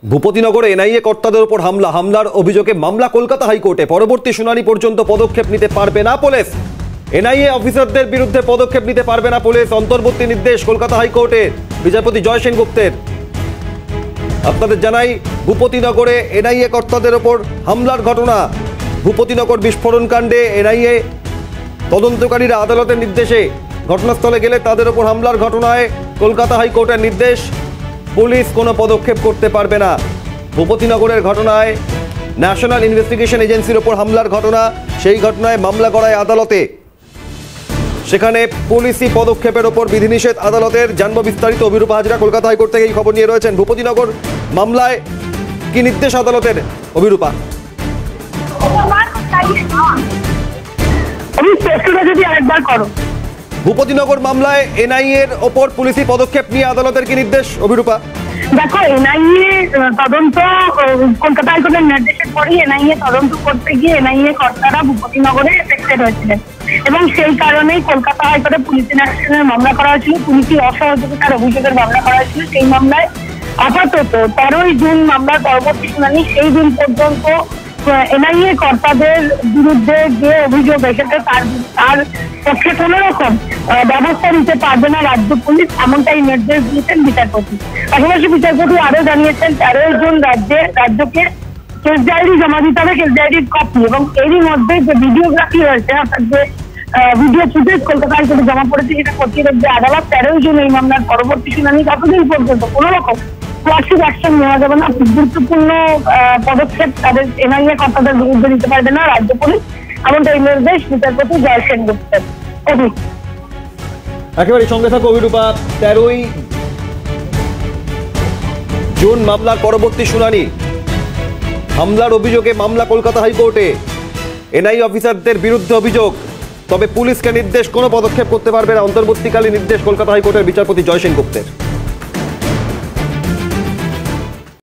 ভূপতিনগরে NIA কর্তাদের উপর হামলার অভিযোগে মামলা কলকাতা হাইকোর্টে। পরবর্তী শুনানি পর্যন্ত পদক্ষেপ নিতে পারবে না পুলিশ। এনআইএ অফিসারদের বিরুদ্ধে পদক্ষেপ নিতে পারবে না পুলিশ, অন্তর্বর্তী নির্দেশ কলকাতা হাইকোর্টের বিচারপতি জয় সেনগুপ্তের। আপনাদের জানাই, ভূপতিনগরে এনআইএ কর্তাদের ওপর হামলার ঘটনা। ভূপতিনগর বিস্ফোরণ কাণ্ডে এনআইএ তদন্তকারীরা আদালতের নির্দেশে ঘটনাস্থলে গেলে তাদের ওপর হামলার ঘটনায় কলকাতা হাইকোর্টের নির্দেশ, পুলিশ কোনো পদক্ষেপ করতে পারবে না। ভূপতিনগরের ঘটনায় ন্যাশনাল ইনভেস্টিগেশন এজেন্সির ওপর হামলার ঘটনা, সেই ঘটনায় মামলা করায় আদালতে। সেখানে পুলিশি পদক্ষেপের ওপর বিধিনিষেধ আদালতের। জানব বিস্তারিত, অভিরূপা হাজরা কলকাতা হাইকোর্ট থেকে এই খবর নিয়ে রয়েছেন। ভূপতিনগর মামলায় কি নির্দেশ আদালতের, অভিরূপা? যদি আরেকবার করো। ভূপতিনগর মামলায় এনআইএ এর ওপর পুলিশি পদক্ষেপ নিয়ে আদালতের কি নির্দেশ, অভিরূপা? দেখো, এনআইএ তদন্ত কলকাতা হাইকোর্টের নির্দেশের পরেই এনআইএ তদন্ত করতে গিয়ে এনআইএ কর্তারা ভূপতিনগরে এফেক্টেড হয়েছিলেন এবং সেই কারণেই কলকাতা হাইকোর্টে পুলিশ ইনঅ্যাকশনের মামলা করা হয়েছিল, পুলিশি অসহযোগিতার অভিযোগের মামলা করা হয়েছিল। সেই মামলায় আপাতত 13ই জুন মামলার পরবর্তী শুনানি, সেই দিন পর্যন্ত এনআইএ কর্তাদের বিরুদ্ধে যে অভিযোগ এসেছে তার পক্ষে কোন রকম ব্যবস্থা নিতে পারবে না রাজ্য পুলিশ, এমনটাই নির্দেশ দিয়েছেন বিচারপতি। পাশাপাশি বিচারপতি আরো জানিয়েছেন 13ই জুন রাজ্যকে কেস ডায়েরি জমা দিতে হবে, কেস ডায়েরির কপি, এবং এরই মধ্যে যে ভিডিওগ্রাফি হয়েছে অর্থাৎ যে ভিডিও ফুটেজ কলকাতা হাইকোর্টে জমা পড়েছে সেটা খতিয়ে দেখবে আদালত। 13ই জুন এই মামলার পরবর্তী শুনানি, ততদিন পর্যন্ত কোন রকম ক্লাসিক অ্যাকশন নেওয়া যাবে না, গুরুত্বপূর্ণ পদক্ষেপ তাদের এনআইএ কর্তাদের বিরুদ্ধে নিতে পারবে না রাজ্য পুলিশ, এমনটাই নির্দেশ বিচারপতি জয় সেনগুপ্তের। একেবারে সঙ্গে থাকো অভিরূপা। 13ই জুন মামলার পরবর্তী শুনানি, হামলার অভিযোগে মামলা কলকাতা হাইকোর্টে, এনআইএ অফিসারদের বিরুদ্ধে অভিযোগ, তবে পুলিশকে নির্দেশ কোনো পদক্ষেপ করতে পারবে না, অন্তর্বর্তীকালীন নির্দেশ কলকাতা হাইকোর্টের বিচারপতি জয় সেনগুপ্তের।